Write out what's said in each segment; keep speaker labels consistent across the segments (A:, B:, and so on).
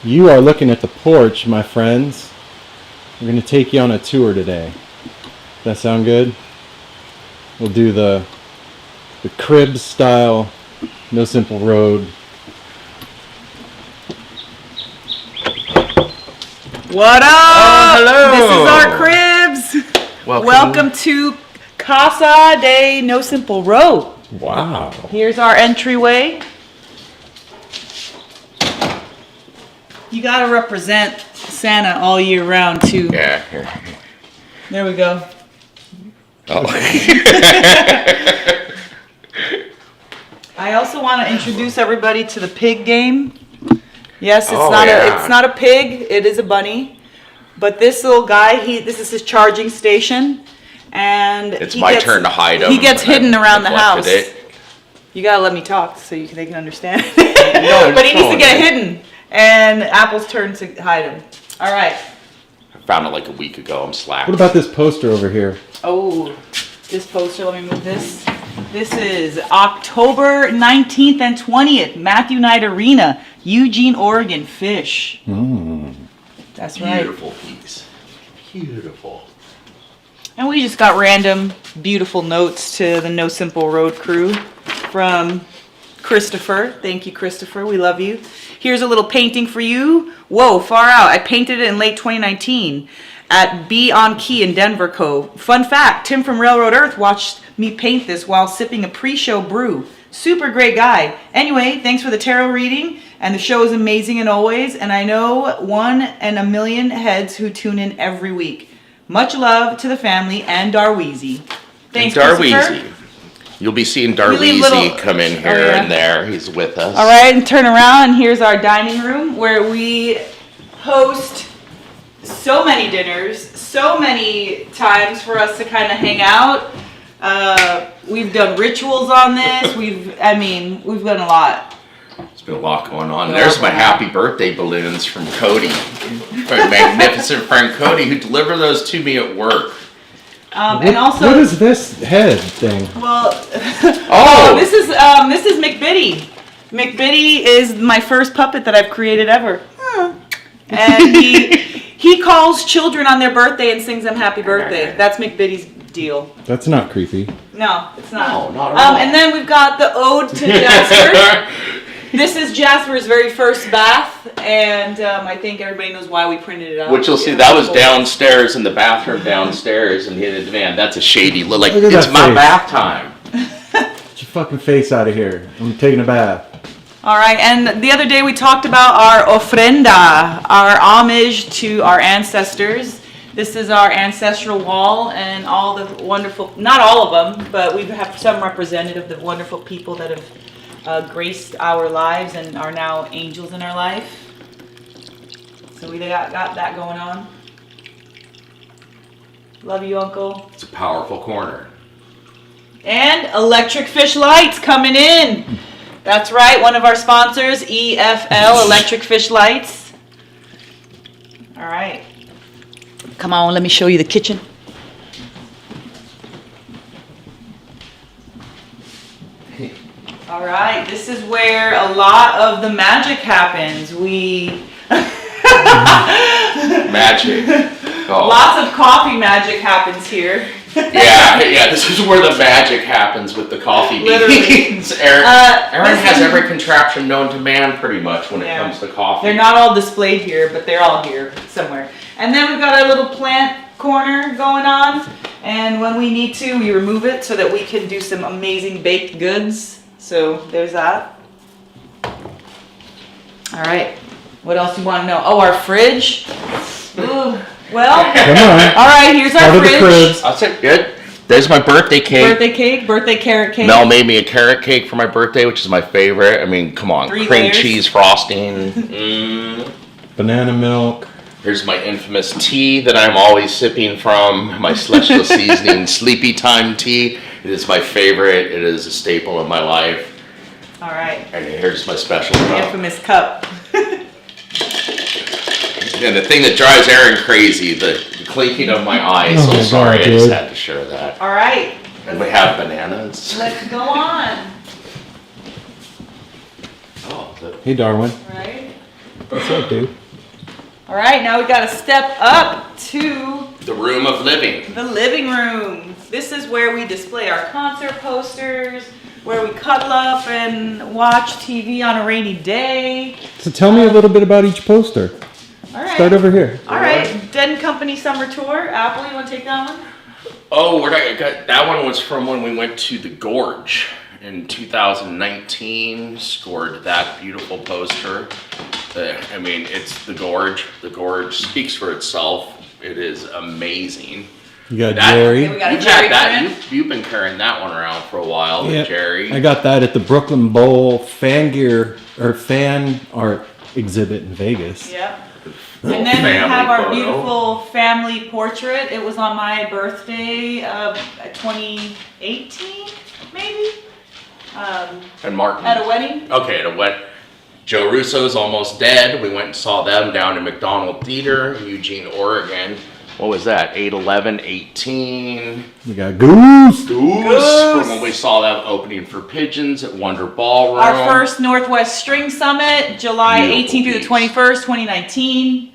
A: You are looking at the porch, my friends. We're going to take you on a tour today. That sound good? We'll do the crib style, No Simple Road.
B: What up?
C: Oh, hello.
B: This is our cribs. Welcome to Casa de No Simple Road.
A: Wow.
B: Here's our entryway. You gotta represent Santa all year round too.
C: Yeah, here.
B: There we go.
C: Oh.
B: I also want to introduce everybody to the pig game. Yes, it's
C: yeah.
B: not a pig, it is a bunny. But this little guy, this is his charging station, and
C: It's my turn to hide him.
B: He gets hidden around the house.
C: It.
B: You gotta let me talk so they can understand.
C: No,
B: but he needs to get hidden, and Apple's turn to hide him. All right.
C: I found it like a week ago. I'm slack.
A: What about this poster over here?
B: Oh, this poster. Let me move this. This is October 19th and 20th, Matthew Knight Arena, Eugene, Oregon. Fish. That's right.
C: Beautiful piece. Beautiful.
B: And we just got random, beautiful notes to the No Simple Road crew from Christopher. Thank you, Christopher. We love you. Here's a little painting for you. Whoa, far out. I painted it in late 2019 at Be On Key in Denver Cove. Fun fact, Tim from Railroad Earth watched me paint this while sipping a pre-show brew. Super great guy. Anyway, thanks for the tarot reading. And the show is amazing and always. And I know 1 in a million heads who tune in every week. Much love to the family and Darweezy. Thanks, Christopher.
C: Darweezy. You'll be seeing Darweezy come in here and there. He's with us.
B: All right, and turn around, and here's our dining room where we host so many dinners, so many times for us to kind of hang out. We've done rituals on this. We've done a lot.
C: There's been a lot going on. There's my happy birthday balloons from Cody. My magnificent friend Cody, who delivered those to me at work.
B: And also,
A: what is this head thing?
B: Well, this is McBitty. McBitty is my first puppet that I've created ever. And he calls children on their birthday and sings them happy birthday. That's McBitty's deal.
A: That's not creepy.
B: No, it's not.
C: No, not at all.
B: And then we've got the ode to Jasper. This is Jasper's very first bath, and I think everybody knows why we printed it out.
C: Which you'll see, that was downstairs in the bathroom downstairs, and he had a van. That's a shady look. Like,
A: Look at
C: it's
A: that
C: my
A: face.
C: bath time.
A: Get your fucking face out of here. I'm taking a bath.
B: All right, and the other day we talked about our ofrenda, our homage to our ancestors. This is our ancestral wall and all the wonderful, not all of them, but we have some representative of the wonderful people that have graced our lives and are now angels in our life. So we got that going on. Love you, Uncle.
C: It's a powerful corner.
B: And electric fish lights coming in. That's right, one of our sponsors, EFL, Electric Fish Lights. All right. Come on, let me show you the kitchen. All right, this is where a lot of the magic happens.
C: Magic. Oh.
B: Lots of coffee magic happens here.
C: Yeah, this is where the magic happens with the coffee beans. Aaron has every contraption known to man pretty much when it comes to coffee.
B: They're not all displayed here, but they're all here somewhere. And then we've got our little plant corner going on. And when we need to, we remove it so that we can do some amazing baked goods. So there's that. All right. What else do you want to know? Oh, our fridge. Ooh. Well,
A: Come on.
B: all right, here's our
A: Part of the
B: fridge.
A: cribs.
C: That's it, good. There's my birthday cake.
B: Birthday carrot cake.
C: Mel made me a carrot cake for my birthday, which is my favorite. I mean, come on.
B: 3
C: Cream
B: layers.
C: cheese frosting.
A: Banana milk.
C: Here's my infamous tea that I'm always sipping from. My celestial seasoning sleepy time tea. It is my favorite. It is a staple of my life.
B: All right.
C: And here's my special
B: The
C: cup.
B: infamous cup.
C: And the thing that drives Aaron crazy, the clinking of my eyes.
A: Oh
C: So
A: my
C: sorry,
A: God,
C: I just
A: dude.
C: had to share that.
B: All right.
C: And we have bananas.
B: Let's go on.
C: Oh,
A: Hey, Darwin.
B: Right.
A: What's up, dude?
B: All right, now we got to step up to
C: The room of living.
B: the living room. This is where we display our concert posters, where we cuddle up and watch TV on a rainy day.
A: So tell me a little bit about each poster.
B: All right.
A: Start over here.
B: All right, Dead and Company Summer Tour. Apple, you want to take that one?
C: Oh, that one was from when we went to the Gorge in 2019. Scored that beautiful poster. I mean, it's the Gorge. The Gorge speaks for itself. It is amazing.
A: You got
C: That-
A: Jerry.
B: Okay, we got a
C: You've
B: Jerry
C: had that.
B: print.
C: You've been carrying that one around for a while,
A: Yeah,
C: with Jerry.
A: I got that at the Brooklyn Bowl fan gear or fan art exhibit in Vegas.
B: Yep.
C: Little
B: And then we
C: family
B: have our
C: photo.
B: beautiful family portrait. It was on my birthday of 2018, maybe,
C: And Martin.
B: at a wedding.
C: Okay, at a wedding. Joe Russo's almost dead. We went and saw them down in McDonald Theater in Eugene, Oregon. What was that? 8/11/18.
A: We got Goose.
C: Goose. From when we saw them opening for Pigeons at Wonder Ballroom.
B: Our first Northwest String Summit, July
C: Beautiful
B: 18th through the
C: piece.
B: 21st, 2019.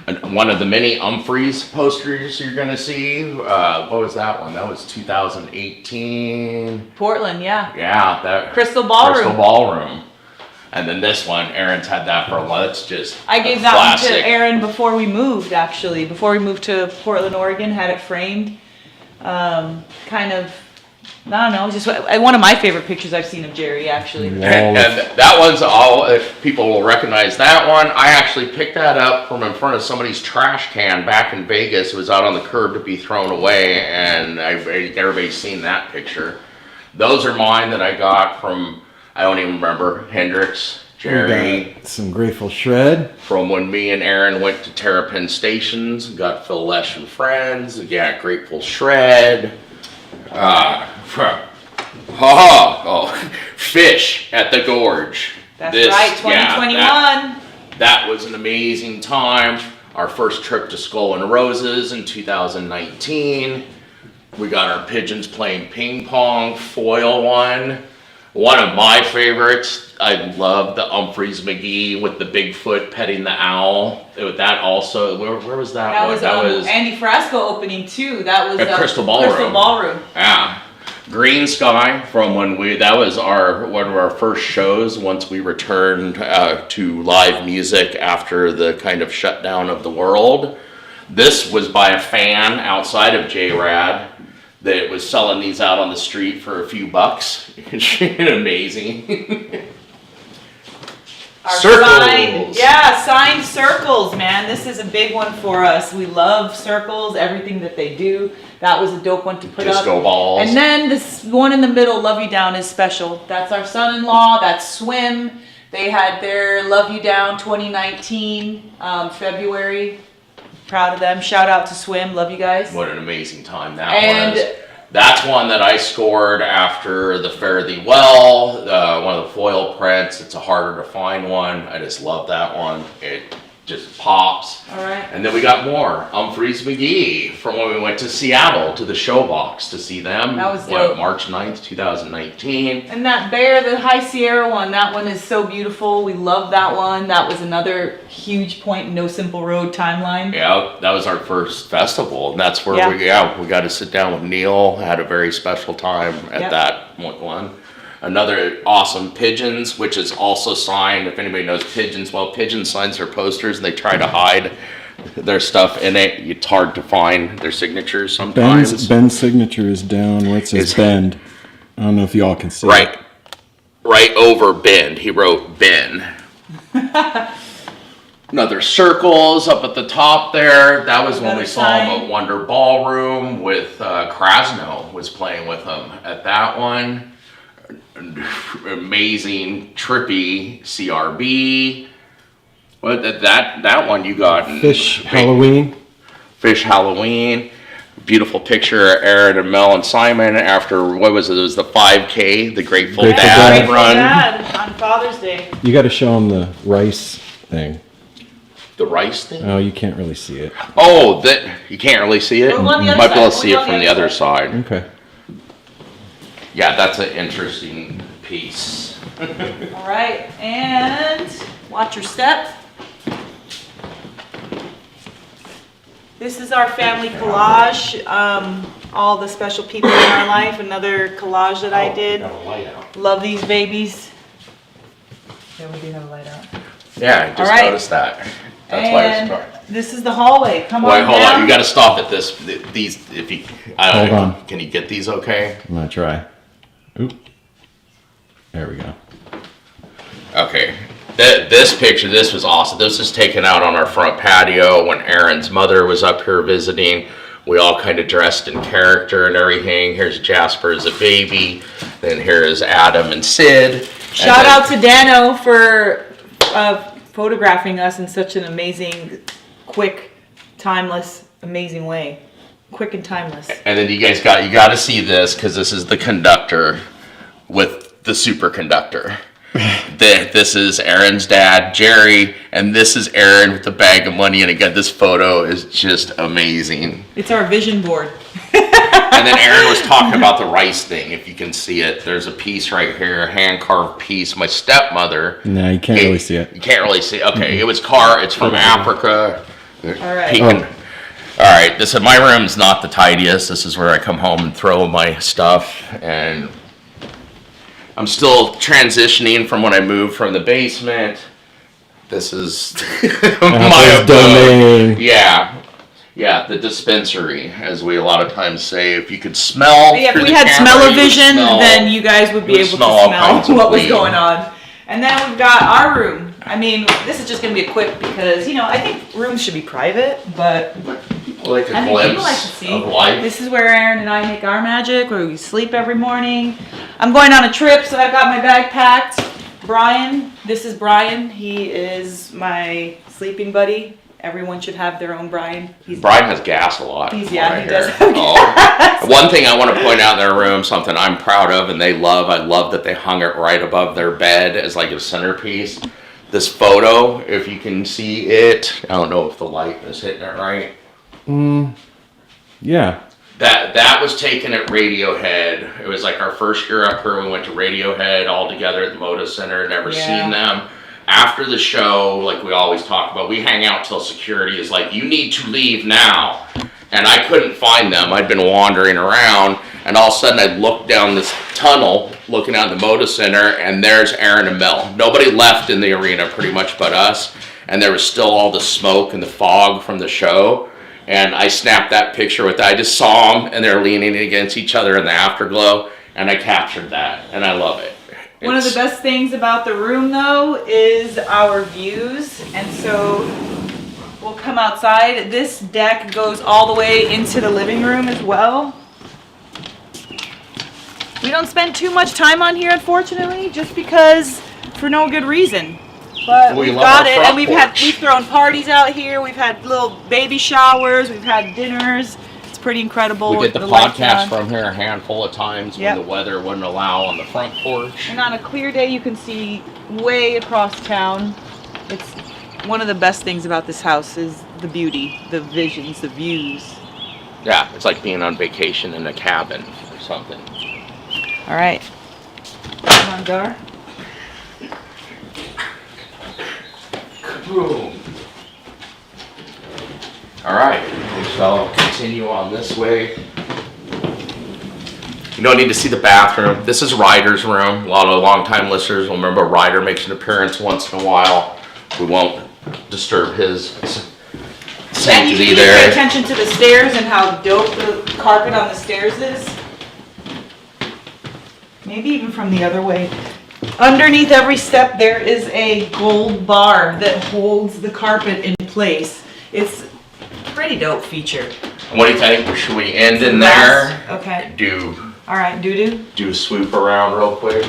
C: And one of the many Humphreys posters you're gonna see. What was that one? That was 2018.
B: Portland, yeah.
C: Yeah, that
B: Crystal Ballroom.
C: Crystal Ballroom. And then this one, Aaron's had that for a while. It's just
B: I gave
C: a
B: that one
C: classic.
B: to Aaron before we moved, actually. Before we moved to Portland, Oregon, had it framed. Kind of, I don't know, just one of my favorite pictures I've seen of Jerry, actually.
A: Wall
C: And
A: of-
C: that one's all, if people will recognize that one. I actually picked that up from in front of somebody's trash can back in Vegas. It was out on the curb to be thrown away, and everybody's seen that picture. Those are mine that I got from, I don't even remember, Hendrix,
A: We
C: Jerry,
A: got some Grateful Shred.
C: from when me and Aaron went to Terrapin Stations, got Phil Lesh and Friends, yeah, Grateful Shred, Fish at the Gorge.
B: That's
C: This-
B: right,
C: yeah,
B: 2021.
C: that was an amazing time. Our first trip to Skull and Roses in 2019. We got our pigeons playing ping pong, foil one. One of my favorites, I love the Humphreys McGee with the Bigfoot petting the owl. That also, where was that,
B: That
C: one?
B: was Andy Frasco opening too. That was
C: At Crystal Ballroom.
B: Crystal Ballroom.
C: Yeah. Green Sky from that was one of our first shows once we returned to live music after the kind of shutdown of the world. This was by a fan outside of J-Rad that was selling these out on the street for a few bucks. Amazing.
B: Our
C: Circles.
B: signed circles, man. This is a big one for us. We love circles, everything that they do. That was a dope one to put
C: Disco
B: up.
C: balls.
B: And then this one in the middle, Love You Down, is special. That's our son-in-law. That's Swim. They had their Love You Down 2019, February. Proud of them. Shout out to Swim. Love you guys.
C: What an amazing time that
B: And-
C: was. That's one that I scored after the Fare Thee Well, one of the foil prints. It's a harder to find one. I just love that one. It just pops.
B: All right.
C: And then we got more. Humphreys McGee from when we went to Seattle to the Showbox to see them.
B: That was dope.
C: March 9th, 2019.
B: And that bear, the High Sierra one, that one is so beautiful. We love that one. That was another huge point in No Simple Road timeline.
C: Yeah, that was our first festival, and that's where
B: Yeah.
C: we got to sit down with Neil. Had a very special time at
B: Yep.
C: that one. Another awesome Pigeons, which is also signed. If anybody knows Pigeons, well, Pigeon signs their posters and they try to hide their stuff in it. It's hard to find their signatures sometimes.
A: Ben's signature is down where it says
C: Is-
A: Bend. I don't know if y'all can see
C: Right, right over Bend. He wrote Ben. Another circles up at the top there. That was when
B: Another
C: we saw him
B: sign.
C: at Wonder Ballroom with Krasno was playing with him at that one. Amazing, trippy CRB. What that one you got? in
A: Fish
C: pink.
A: Halloween.
C: Fish Halloween. Beautiful picture of Aaron and Mel and Simon after, what was it? It was the 5K, the Grateful,
A: Grateful
C: Dad,
A: Dad.
B: Grateful
C: run.
B: Dad on Father's Day.
A: You got to show them the rice thing.
C: The rice thing?
A: Oh, you can't really see it.
C: Oh, that you can't really see it.
B: Go on the other
C: Might be able to
B: side.
C: see
B: Go
C: it
B: on
C: from
B: the
C: the
B: other
C: other side.
A: Okay.
C: Yeah, that's an interesting piece.
B: All right, and watch your step. This is our family collage. All the special people in our life. Another collage that I did.
C: Got a light out.
B: Love these babies. Yeah, we do have a light out.
C: Yeah, I just
B: All right.
C: noticed that. That's why it's
B: And
C: dark.
B: this is the hallway. Come
C: Wait,
B: on
C: hold
B: down.
C: on. You got to stop at this. These, if you,
A: Hold on.
C: Can you get these okay?
A: I'm gonna try. Oop. There we go.
C: Okay. This picture, this was awesome. This was taken out on our front patio when Aaron's mother was up here visiting. We all kind of dressed in character and everything. Here's Jasper as a baby. Then here is Adam and Sid.
B: Shout out to Dano for photographing us in such an amazing, quick, timeless, amazing way. Quick and timeless.
C: And then you got to see this because this is the conductor with the superconductor. This is Aaron's dad, Jerry, and this is Aaron with the bag of money. And again, this photo is just amazing.
B: It's our vision board.
C: And then Aaron was talking about the rice thing. If you can see it, there's a piece right here, a hand-carved piece. My stepmother.
A: No, you can't really see it.
C: You can't really see it. Okay, it's from Africa.
B: All right.
C: Peeking. All right, this is my room's not the tidiest. This is where I come home and throw my stuff, and I'm still transitioning from when I moved from the basement. This is my abode. Yeah, the dispensary, as we a lot of times say. If you could smell,
B: But yeah, if
C: through
B: we
C: the
B: had
C: camera,
B: smell-o-vision,
C: you would smell-
B: then you guys would be
C: you would
B: able to
C: smell all kinds
B: smell
C: of
B: what was
C: weed.
B: going on. And then we've got our room. I mean, this is just going to be a quick because, I think rooms should be private, but
C: like a
B: I think people
C: glimpse
B: like to see.
C: of life.
B: This is where Aaron and I make our magic, where we sleep every morning. I'm going on a trip, so I've got my bag packed. Brian, this is Brian. He is my sleeping buddy. Everyone should have their own Brian.
C: Brian has gas a lot.
B: He
C: from what I
B: does
C: hear.
B: have gas.
C: One thing I want to point out in their room, something I'm proud of and they love, I love that they hung it right above their bed as like a centerpiece. This photo, if you can see it, I don't know if the light is hitting it right.
A: Yeah.
C: That was taken at Radiohead. It was like our first year up here. We went to Radiohead all together at the Moda Center. Never seen them. After the show, like we always talk about, we hang out till security is like, you need to leave now. And I couldn't find them. I'd been wandering around, and all of a sudden I looked down this tunnel, looking out the Moda Center, and there's Aaron and Mel. Nobody left in the arena, pretty much but us. And there was still all the smoke and the fog from the show. And I snapped that picture with that. I just saw them, and they're leaning against each other in the afterglow, and I captured that, and I love it.
B: One of the best things about the room, though, is our views. And so we'll come outside. This deck goes all the way into the living room as well. We don't spend too much time on here, unfortunately, just because for no good reason. But
C: We
B: we've
C: love
B: got
C: our
B: it,
C: front
B: and we've thrown parties out here. We've had little baby showers. We've had dinners. It's pretty incredible.
C: We did the
B: lights
C: podcast
B: on.
C: from here a handful of times
B: Yep.
C: when the weather wouldn't allow on the front porch.
B: And on a clear day, you can see way across town. It's one of the best things about this house is the beauty, the visions, the views.
C: Yeah, it's like being on vacation in a cabin or something.
B: All right. Come on, Dar.
C: Boom. All right, we shall continue on this way. You don't need to see the bathroom. This is Ryder's room. A lot of long-time listeners will remember Ryder makes an appearance once in a while. We won't disturb his
B: And you
C: sanctity
B: need to pay
C: there.
B: attention to the stairs and how dope the carpet on the stairs is. Maybe even from the other way. Underneath every step there is a gold bar that holds the carpet in place. It's a pretty dope feature.
C: What do you think? Should we end in there?
B: Okay.
C: Do
B: All right, doo-doo.
C: a swoop around real quick.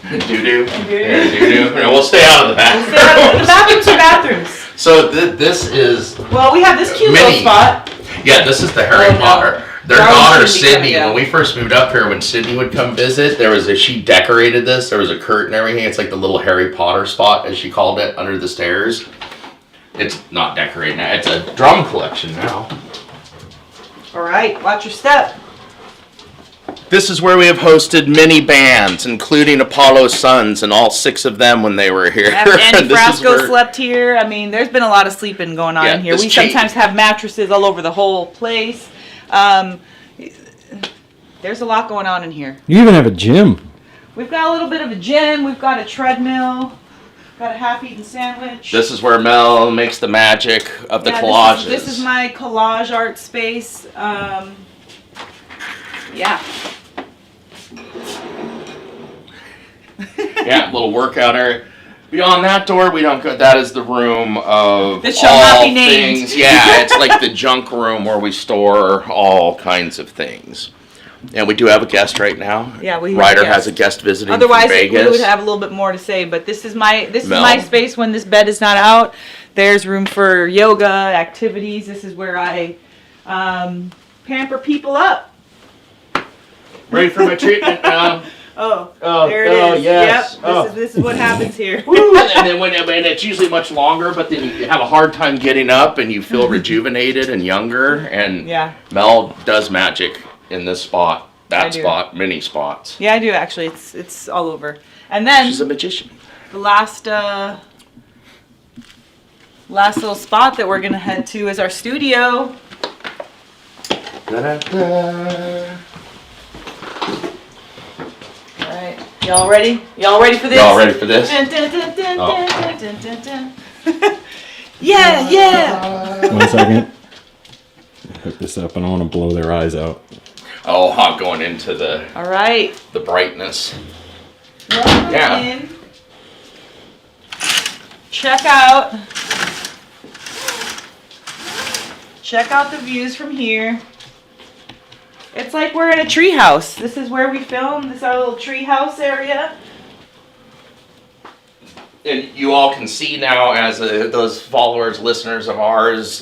C: Doo-doo.
B: Doo-doo.
C: Yeah, doo-doo. No, we'll stay out of the bathroom.
B: The bathrooms are bathrooms.
C: So this is,
B: Well, we have this cute little
C: Mini.
B: spot.
C: yeah, this is the Harry
B: Oh, no.
C: Potter. Their
B: Darling
C: daughter
B: should be
C: Sydney,
B: coming, yeah.
C: when we first moved up here, when Sydney would come visit, she decorated this. There was a curtain and everything. It's like the little Harry Potter spot, as she called it, under the stairs. It's not decorated now. It's a drum collection now.
B: All right, watch your step.
C: This is where we have hosted many bands, including Apollo Sons, and all 6 of them when they were here.
B: Andy
C: This is
B: Frasco
C: where-
B: slept here. I mean, there's been a lot of sleeping going on
C: Yeah,
B: in here.
C: this
B: We
C: cha-
B: sometimes have mattresses all over the whole place. There's a lot going on in here.
A: You even have a gym.
B: We've got a little bit of a gym. We've got a treadmill. Got a half-eaten sandwich.
C: This is where Mel makes the magic of the
B: Yeah,
C: collages.
B: This is my collage art space. Yeah.
C: Yeah, little workout area. Beyond that door, we don't go. That is the room of
B: That shall not
C: all
B: be named.
C: things. Yeah, it's like the junk room where we store all kinds of things. And we do have a guest right now.
B: Yeah, we have a
C: Ryder
B: guest.
C: has a guest visiting
B: Otherwise,
C: from Vegas.
B: we would have a little bit more to say. But this is my
C: Mel.
B: my space when this bed is not out. There's room for yoga activities. This is where I pamper people up.
C: Ready for my treatment now?
B: Oh,
C: Oh,
B: there it
C: oh,
B: is.
C: yes.
B: Yep.
C: Oh.
B: This is what happens here.
C: Woo! And then and it's usually much longer, but then you have a hard time getting up, and you feel rejuvenated and younger. And
B: Yeah.
C: Mel does magic in this spot,
B: I
C: that
B: do.
C: spot, many spots.
B: Yeah, I do actually. It's all over. And then
C: She's a magician.
B: the last little spot that we're gonna head to is our studio.
C: Da-da-da.
B: All right, y'all ready? Y'all ready for this?
C: Y'all ready for this?
B: Dun, dun, dun, dun,
C: Oh.
B: dun, dun, dun, dun. Yeah.
A: 1 second. Hook this up. I don't want to blow their eyes out.
C: Oh, I'm going into the
B: All right.
C: brightness.
B: Welcome
C: Yeah.
B: in. Check out the views from here. It's like we're in a tree house. This is where we film. This is our little tree house area.
C: And you all can see now, as those followers, listeners of ours,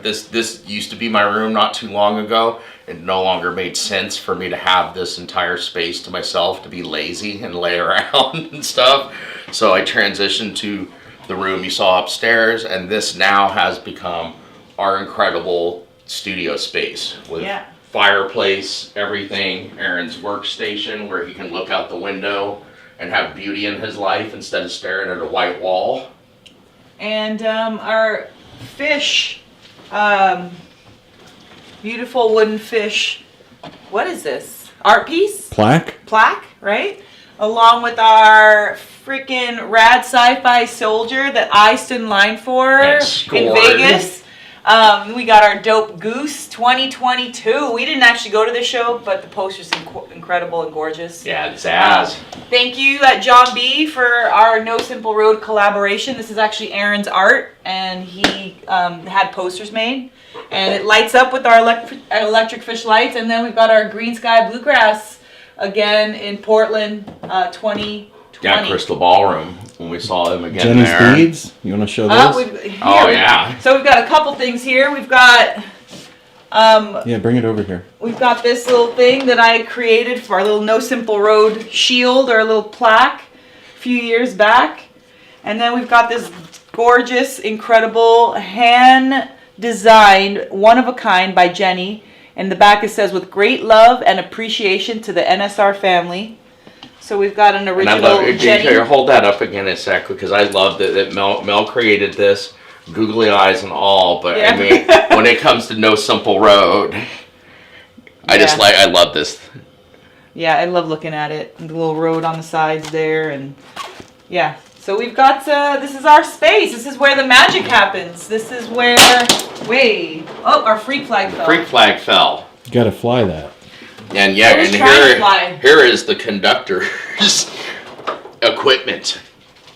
C: this used to be my room not too long ago. It no longer made sense for me to have this entire space to myself, to be lazy and lay around and stuff. So I transitioned to the room you saw upstairs, and this now has become our incredible studio space with
B: Yeah.
C: fireplace, everything, Aaron's workstation where he can look out the window and have beauty in his life instead of staring at a white wall.
B: And our fish, beautiful wooden fish. What is this? Art piece?
A: Plaque?
B: Plaque, right? Along with our freaking rad sci-fi soldier that I stood in line for
C: And
B: in
C: scored.
B: Vegas. We got our dope Goose 2022. We didn't actually go to this show, but the poster's incredible and gorgeous.
C: Yeah, Zaz.
B: Thank you, John B, for our No Simple Road collaboration. This is actually Aaron's art, and he had posters made. And it lights up with our electric fish lights. And then we've got our Green Sky Bluegrass again in Portland 2020.
C: Yeah, Crystal Ballroom when we saw them again
A: Jenny's
C: there.
A: beads? You want to show those?
C: Oh, yeah.
B: So we've got a couple things here. We've got
A: Yeah, bring it over here.
B: we've got this little thing that I created for our little No Simple Road shield, or a little plaque a few years back. And then we've got this gorgeous, incredible, hand-designed, one-of-a-kind by Jenny. In the back it says, with great love and appreciation to the NSR family. So we've got an
C: And I
B: original
C: love it.
B: Jenny.
C: Hold that up again a sec, because I love that Mel created this, googly eyes and all. But
B: Yeah.
C: I mean, when it comes to No Simple Road, I love this.
B: Yeah, I love looking at it. The little road on the sides there, and yeah. So we've got, this is our space. This is where the magic happens. This is where, our freak flag fell.
C: Freak flag fell.
A: You got to fly that.
C: And yeah,
B: Who's
C: and
B: trying to fly?
C: here is the conductor's equipment.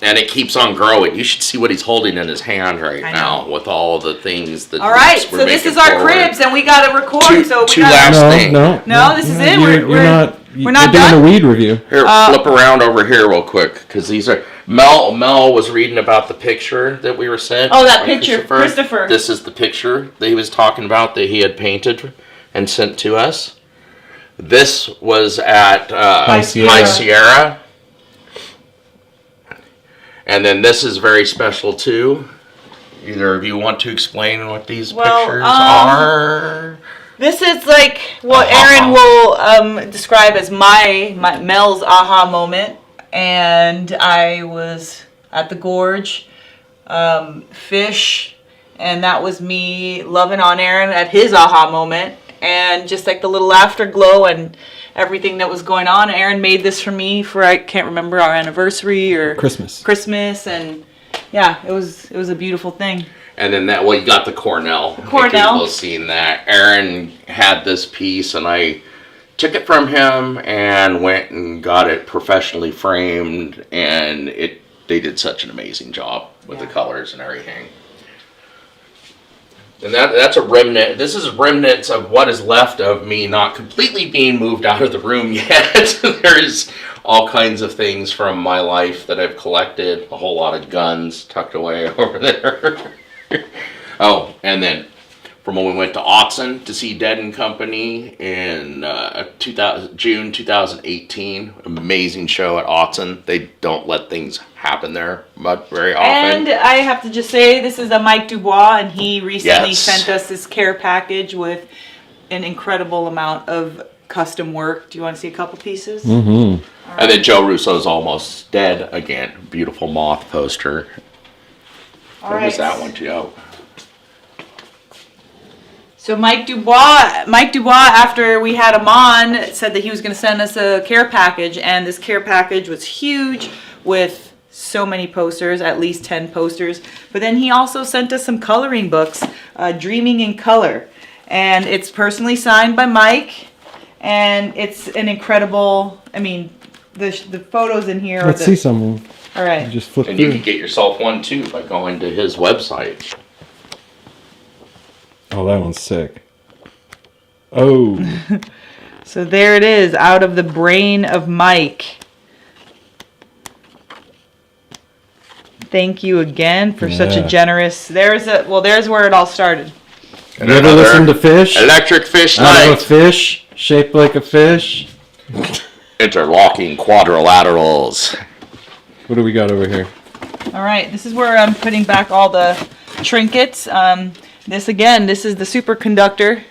C: And it keeps on growing. You should see what he's holding in his hand right
B: I
C: now
B: know.
C: with all the things that
B: All right,
C: we're
B: so this
C: making
B: is our
C: forward.
B: cribs, and we got to record.
C: Two-
B: so we
C: two
B: gotta,
C: last-
A: No,
C: thing.
A: no.
B: No, this is it.
A: You're
B: We're
A: not.
B: we're not
A: doing
B: done?
A: a weed review.
C: Here, flip around over here real quick, because these are Mel was reading about the picture that we were sent.
B: Oh, that
C: by
B: picture, Christopher.
C: This is the picture that he was talking about that he had painted and sent to us. This was at
A: High Sierra.
C: High Sierra. And then this is very special too. Either of you want to explain what these pictures are?
B: This is like what Aaron will describe as my Mel's aha moment. And I was at the gorge, fish, and that was me loving on Aaron at his aha moment. And just like the little afterglow and everything that was going on. Aaron made this for me for, I can't remember, our anniversary or Christmas, and yeah, it was a beautiful thing.
C: And then you got the Cornell.
B: Cornell.
C: People seen that. Aaron had this piece, and I took it from him and went and got it professionally framed, and they did such an amazing job with the colors and everything. And that's a remnant. This is remnants of what is left of me not completely being moved out of the room yet. There's all kinds of things from my life that I've collected. A whole lot of guns tucked away over there. Oh, and then from when we went to Autzen to see Dead and Company in June 2018. Amazing show at Autzen. They don't let things happen there very often.
B: And I have to just say, this is a Mike Dubois, and he recently sent us this care package with an incredible amount of custom work. Do you want to see a couple pieces?
A: Mm-hmm.
C: Right. And then Joe Russo's Almost Dead again. Beautiful moth poster. What was that one, Joe?
B: So Mike Dubois, after we had him on, said that he was going to send us a care package, and this care package was huge with so many posters, at least 10 posters. But then he also sent us some coloring books, Dreaming in Color, and it's personally signed by Mike, and it's an incredible. I mean, the photos in here.
A: Let's see some.
B: All right.
A: Just flip
C: and
A: through.
C: you can get yourself one too by going to his website.
A: Oh, that one's sick. Oh.
B: So there it is, Out of the Brain of Mike. Thank you again for such a generous. There's where it all started.
A: You ever listen to Fish?
C: Electric Fish
A: Out
C: Night.
A: of a fish, shaped like a fish.
C: Interlocking quadrilaterals.
A: What do we got over here?
B: All right, this is where I'm putting back all the trinkets. This is the superconductor.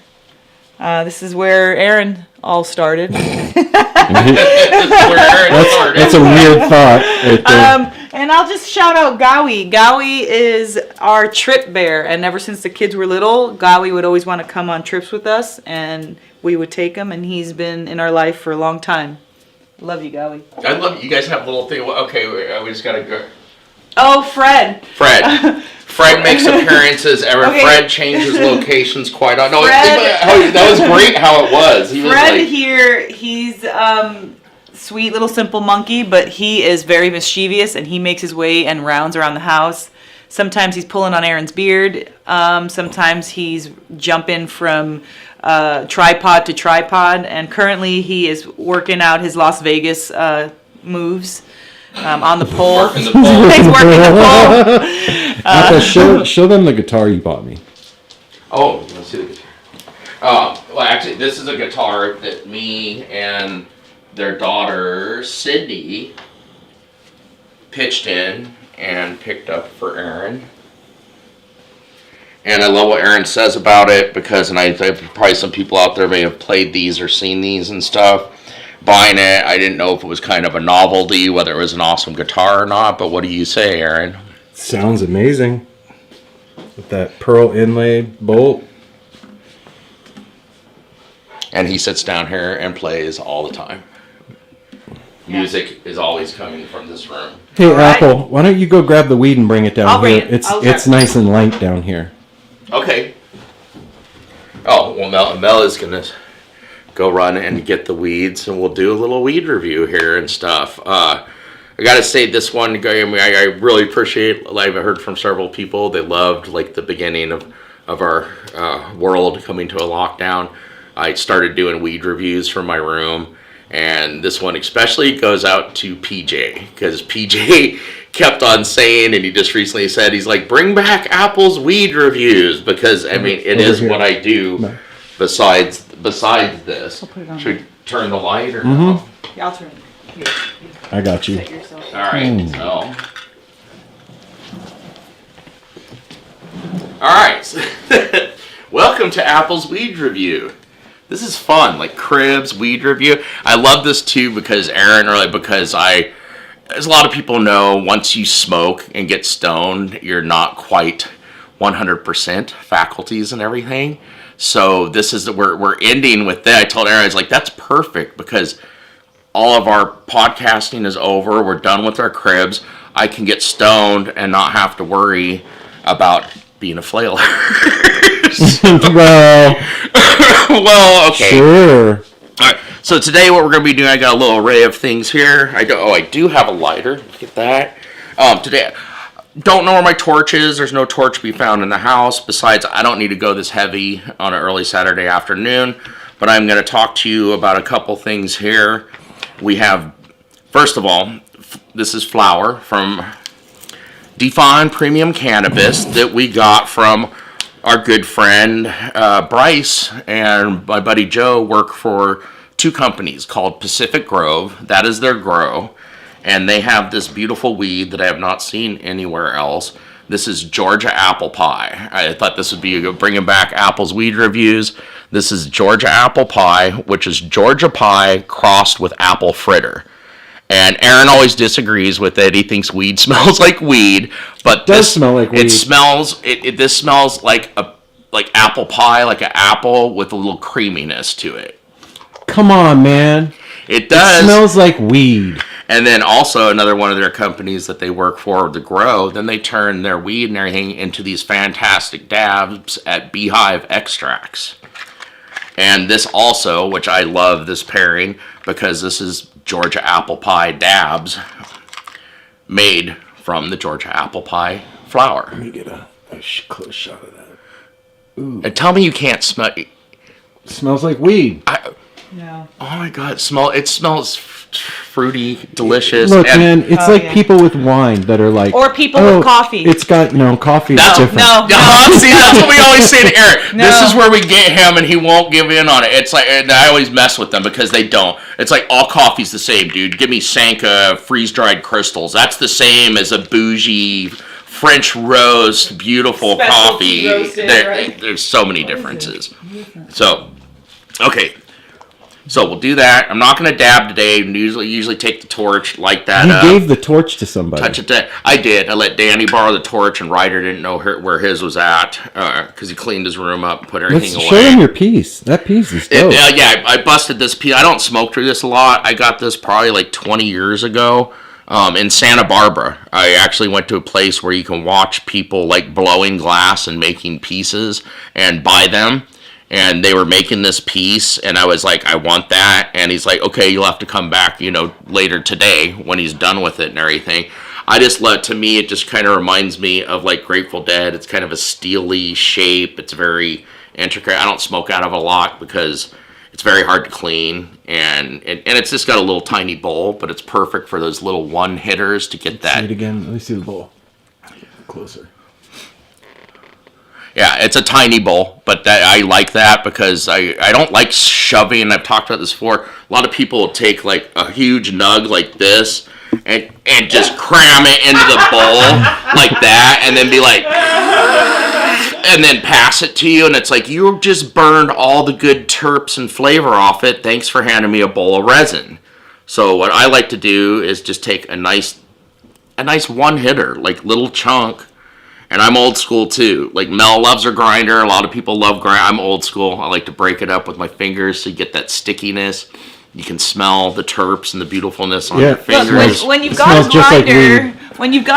B: This is where Aaron all started.
C: That's where Aaron started.
A: That's a weird thought right there.
B: And I'll just shout out Gowie. Gowie is our trip bear, and ever since the kids were little, Gowie would always want to come on trips with us, and we would take him, and he's been in our life for a long time. Love you, Gowie.
C: I love it. You guys have a little thing. Okay, we just gotta go.
B: Oh, Fred.
C: Fred makes appearances.
B: Okay.
C: Fred changes locations quite often. No,
B: Fred-
C: that was great how it was.
B: Fred here, he's sweet little simple monkey, but he is very mischievous, and he makes his way and rounds around the house. Sometimes he's pulling on Aaron's beard. Sometimes he's jumping from tripod to tripod, and currently he is working out his Las Vegas moves on the pole.
C: Working the pole.
B: He's working the pole.
A: Apple, show them the guitar you bought me.
C: Oh, let's see the guitar. Well, actually, this is a guitar that me and their daughter, Sydney, pitched in and picked up for Aaron. And I love what Aaron says about it because, and I think probably some people out there may have played these or seen these and stuff. Buying it, I didn't know if it was kind of a novelty, whether it was an awesome guitar or not, but what do you say, Aaron?
A: Sounds amazing. With that pearl inlaid bolt.
C: And he sits down here and plays all the time. Music is always coming from this room.
A: Hey,
B: All right.
A: Apple, why don't you go grab the weed and bring it down
B: I'll
A: here?
B: bring it.
A: It's nice and light down here.
C: Okay. Oh, well, Mel is going to go run and get the weeds, and we'll do a little weed review here and stuff. I got to say, this one, I really appreciate, like, I've heard from several people, they loved, like, the beginning of our world coming to a lockdown. I started doing weed reviews from my room, and this one especially goes out to PJ, because PJ kept on saying, and he just recently said, he's like, bring back Apple's weed reviews, because, I mean, it is what I do besides this. Should we turn the light or no?
B: Yeah, I'll turn it. Here.
A: I got you.
B: Set yourself.
C: All right, so. All right. Welcome to Apple's Weed Review. This is fun, like cribs, weed review. I love this too because Aaron, as a lot of people know, once you smoke and get stoned, you're not quite 100% faculties and everything. So this is we're ending with that. I told Aaron, I was like, that's perfect because all of our podcasting is over. We're done with our cribs. I can get stoned and not have to worry about being a flailer. Well, okay.
A: Sure.
C: All right. So today, what we're going to be doing, I got a little array of things here. I do have a lighter. Look at that. Today, don't know where my torch is. There's no torch to be found in the house. Besides, I don't need to go this heavy on an early Saturday afternoon. But I'm going to talk to you about a couple things here. We have, first of all, this is flower from Define Premium Cannabis that we got from our good friend Bryce and my buddy Joe work for two companies called Pacific Grove. That is their grow. And they have this beautiful weed that I have not seen anywhere else. This is Georgia Apple Pie. I thought this would be bringing back Apple's weed reviews. This is Georgia Apple Pie, which is Georgia pie crossed with apple fritter. And Aaron always disagrees with it. He thinks weed smells like weed, but
A: Does smell like weed.
C: This smells like apple pie, like an apple with a little creaminess to it.
A: Come on, man.
C: It does.
A: It smells like weed.
C: And then also another one of their companies that they work for, the Grow, then they turn their weed and everything into these fantastic dabs at Beehive Extracts. And this also, which I love this pairing, because this is Georgia Apple Pie dabs made from the Georgia Apple Pie flower.
A: Let me get a close shot of that. Ooh.
C: And tell me you can't smell it.
A: Smells like weed.
B: No.
C: Oh my God, it smells fruity, delicious.
A: Look, man, it's people with wine that are like...
B: Or people with coffee.
A: It's got... No, coffee is different.
B: No.
C: See, that's what we always say to Eric.
B: No.
C: This is where we get him, and he won't give in on it. It's like, and I always mess with them because they don't. It's like all coffee's the same, dude. Give me Sanka freeze-dried crystals. That's the same as a bougie French roast, beautiful
B: Specialty
C: coffee.
B: roasted, right?
C: There's so many differences. So, okay. So we'll do that. I'm not going to dab today. Usually take the torch, light that up.
A: You gave the torch to somebody.
C: Touch it. I did. I let Danny borrow the torch, and Ryder didn't know where his was at because he cleaned his room up, put everything away.
A: Show him your piece. That piece is dope.
C: I busted this piece. I don't smoke through this a lot. I got this probably like 20 years ago in Santa Barbara. I actually went to a place where you can watch people like blowing glass and making pieces and buy them. And they were making this piece, and I was like, I want that. And he's like, okay, you'll have to come back, later today when he's done with it and everything. To me, it just kind of reminds me of like Grateful Dead. It's kind of a steely shape. It's very intricate. I don't smoke out of it a lot because it's very hard to clean. And it's just got a little tiny bowl, but it's perfect for those little one-hitters to get that.
A: See it again. Let me see the bowl. Closer.
C: Yeah, it's a tiny bowl, but I like that because I don't like shoving, and I've talked about this before. A lot of people will take like a huge nug like this and just cram it into the bowl like that and then be like, and then pass it to you, and it's like, you just burned all the good terps and flavor off it. Thanks for handing me a bowl of resin. So what I like to do is just take a nice one hitter, like little chunk. And I'm old school too. Like Mel loves her grinder. A lot of people love grinder. I'm old school. I like to break it up with my fingers so you get that stickiness. You can smell the terps and the beautifulness on your fingers.
B: Look, when you've got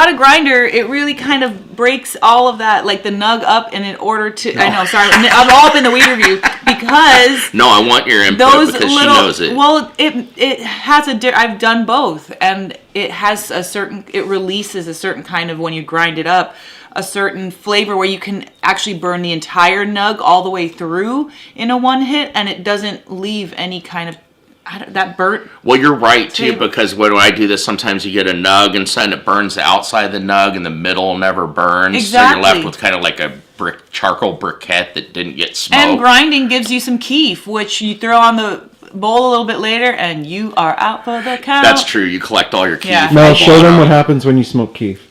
B: a grinder, it really kind of breaks all of that, like the nug up, and in order to, I know, sorry, I'm all up in the weed review because.
C: No, I want your input because she knows it.
B: Well, it has I've done both, and it has it releases a certain kind of, when you grind it up, a certain flavor where you can actually burn the entire nug all the way through in a one hit, and it doesn't leave any kind of that burnt.
C: Well, you're right too, because when I do this, sometimes you get a nug and it burns the outside of the nug, and the middle never burns.
B: Exactly.
C: So you're left with kind of like a charcoal briquette that didn't get smoked.
B: And grinding gives you some keef, which you throw on the bowl a little bit later, and you are out for the count.
C: That's true. You collect all your keef.
B: Yeah.
A: Now show them what happens when you smoke keef.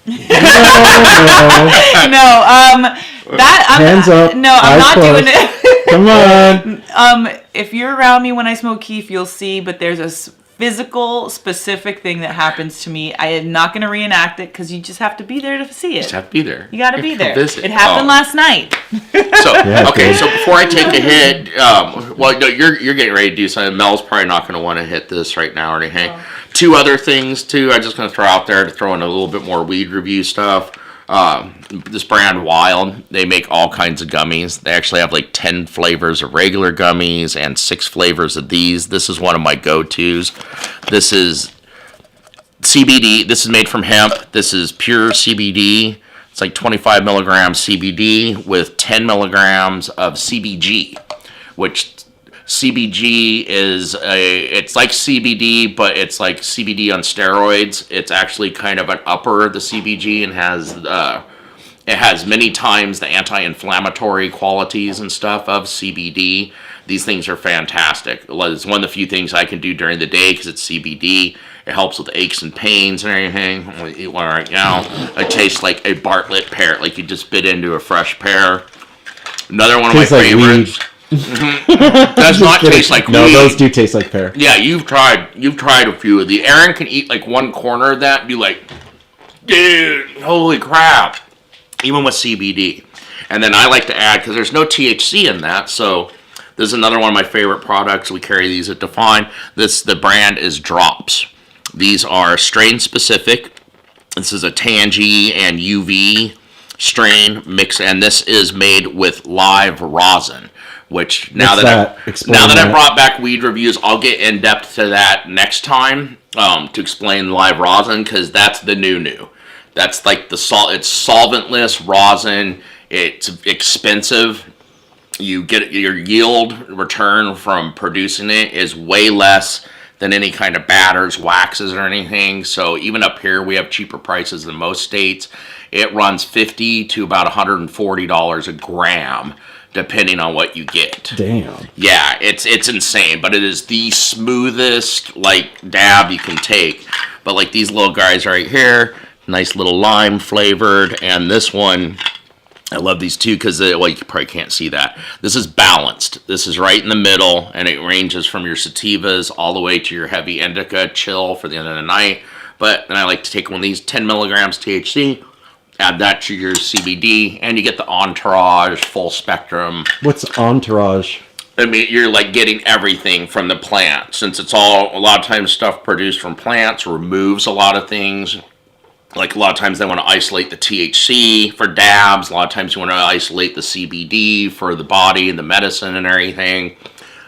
B: Hands up. No, I'm
A: not
B: close.
A: Doing it. Come on.
B: If you're around me when I smoke keef, you'll see, but there's a physical, specific thing that happens to me. I am not going to reenact it because you just have to be there to see it.
C: You just have to be there.
B: You got to be there.
C: Visit.
B: It happened last night.
C: So, okay,
A: dude.
C: so before I take a hit, well, no, you're getting ready to do something. Mel's probably not going to want to hit this right now or anything.
B: Oh.
C: Two other things, too, I'm just going to throw out there to throw in a little bit more weed review stuff. This brand Wild, they make all kinds of gummies. They actually have like 10 flavors of regular gummies and 6 flavors of these. This is one of my go-tos. This is CBD. This is made from hemp. This is pure CBD. It's like 25 milligrams CBD with 10 milligrams of CBG, which CBG is it's like CBD, but it's like CBD on steroids. It's actually kind of an upper of the CBG and it has many times the anti-inflammatory qualities and stuff of CBD. These things are fantastic. It's one of the few things I can do during the day because it's CBD. It helps with aches and pains and everything. I'm gonna eat one right now. It tastes like a Bartlett pear, like you just bit into a fresh pear. Another one of my favorites. Does not taste like weed.
A: No, those do taste like pear.
C: Yeah, you've tried a few of the. Aaron can eat like one corner of that and be like, dude, holy crap. Even with CBD. And then I like to add, because there's no THC in that, so this is another one of my favorite products. We carry these at Define. The brand is Drops. These are strain specific. This is a Tangy and UV strain mix, and this is made with live rosin. Which now that I brought back weed reviews, I'll get in depth to that next time to explain live rosin, because that's the new. That's like it's solventless rosin. It's expensive. You get your yield return from producing it is way less than any kind of batters, waxes, or anything. So even up here, we have cheaper prices than most states. It runs $50 to about $140 a gram, depending on what you get.
A: Damn.
C: Yeah, it's insane, but it is the smoothest like dab you can take. But like these little guys right here, nice little lime flavored, and this one, I love these two because you probably can't see that. This is balanced. This is right in the middle, and it ranges from your sativas all the way to your heavy indica chill for the end of the night. But then I like to take one of these 10 milligrams THC, add that to your CBD, and you get the Entourage full spectrum.
A: What's Entourage?
C: I mean, you're like getting everything from the plant. Since it's a lot of times stuff produced from plants removes a lot of things. Like a lot of times they want to isolate the THC for dabs. A lot of times you want to isolate the CBD for the body and the medicine and everything.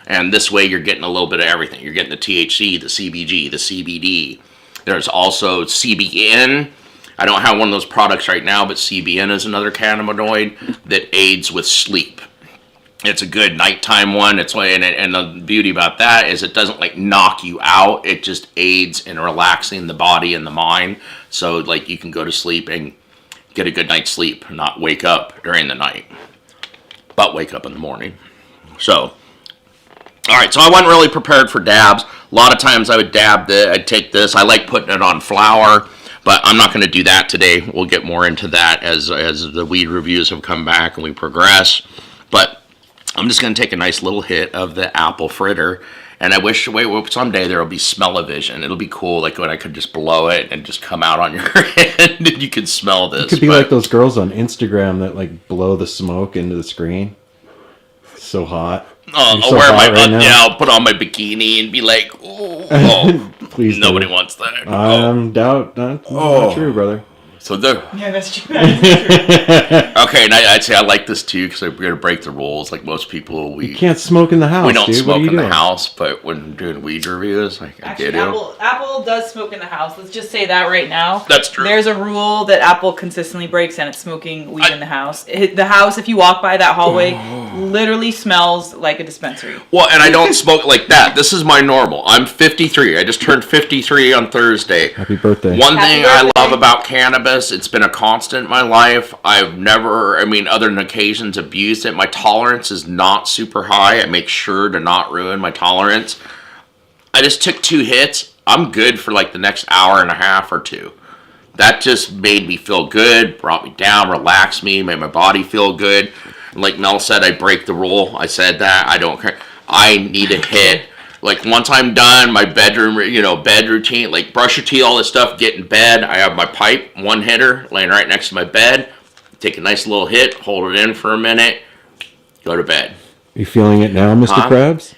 C: And this way you're getting a little bit of everything. You're getting the THC, the CBG, the CBD. There's also CBN. I don't have one of those products right now, but CBN is another cannabinoid that aids with sleep. It's a good nighttime one. And the beauty about that is it doesn't like knock you out. It just aids in relaxing the body and the mind. So like you can go to sleep and get a good night's sleep, not wake up during the night, but wake up in the morning. So, all right. So I wasn't really prepared for dabs. A lot of times I would I'd take this. I like putting it on flour, but I'm not going to do that today. We'll get more into that as the weed reviews have come back and we progress. But I'm just going to take a nice little hit of the apple fritter. And I wish someday there will be smell-o-vision. It'll be cool, like when I could just blow it and just come out on your hand and you could smell this.
A: It could be like those girls on Instagram that like blow the smoke into the screen. So hot.
C: I'll wear I'll put on my bikini and be like, oh,
A: please.
C: Nobody wants that.
A: Not true, brother.
C: So there.
B: Yeah, that's true.
C: Okay, and I'd say I like this too because we're gonna break the rules. Like most people,
A: you can't smoke in the house.
C: We don't smoke in
A: the
C: house, but when doing weed reviews, I
B: Actually,
C: get it.
B: Apple does smoke in the house. Let's just say that right now.
C: That's true.
B: There's a rule that Apple consistently breaks, and it's smoking weed in the house. The house, if you walk by that hallway, literally smells like a dispensary.
C: Well, and I don't smoke like that. This is my normal. I'm 53. I just turned 53 on Thursday.
A: Happy birthday.
C: One thing I love about cannabis, it's been a constant in my life. I've never, other than occasions, abused it. My tolerance is not super high. I make sure to not ruin my tolerance. I just took 2 hits. I'm good for like the next hour and a half or 2. That just made me feel good, brought me down, relaxed me, made my body feel good. Like Mel said, I break the rule. I said that. I don't care. I need to hit. Like, once I'm done, my bedroom, bed routine, like brush your teeth, all this stuff, get in bed. I have my pipe, one hitter, laying right next to my bed. Take a nice little hit, hold it in for a minute, go to bed.
A: You feeling it now, Mr. Krabs?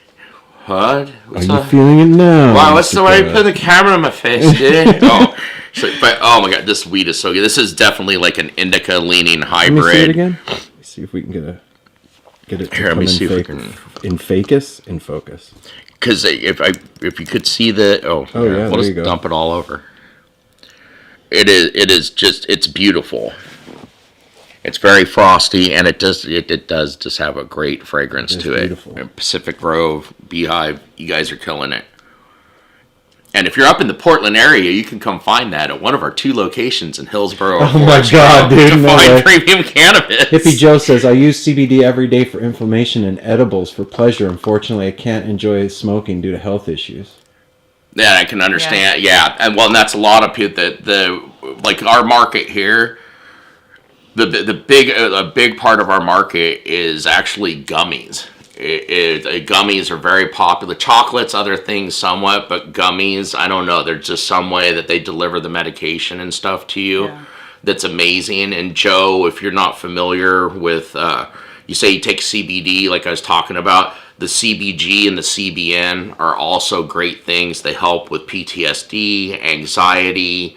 C: What?
A: Are you feeling it now?
C: Wow, what's
A: Mr.
C: the way you
A: Krabs?
C: put the camera in my face, dude? Oh my god, this weed is so good. This is definitely like an indica leaning hybrid.
A: Let me see it again. Let's see if we can get it to
C: Here, let
A: come
C: me
A: in
C: see if we
A: in focus.
C: Because if you could see the
A: yeah,
C: we'll just
A: go.
C: dump it all over. It is just, it's beautiful. It's very frosty, and it does just have a great fragrance to
A: beautiful.
C: it. And Pacific Grove, Beehive, you guys are killing it. And if you're up in the Portland area, you can come find that at one of our 2 locations in Hillsborough.
A: Oh my God, dude!
C: To
A: No
C: find
A: way.
C: premium cannabis.
A: Hippie Joe says, I use CBD every day for inflammation and edibles for pleasure. Unfortunately, I can't enjoy smoking due to health issues.
C: Yeah, I can understand. Yeah, and that's a lot of people that like our market here. A big part of our market is actually gummies. Gummies are very popular. Chocolates, other things somewhat, but gummies, I don't know. There's just some way that they deliver the medication and stuff to you that's amazing. And Joe, if you're not familiar with, you say you take CBD, like I was talking about, the CBG and the CBN are also great things. They help with PTSD, anxiety,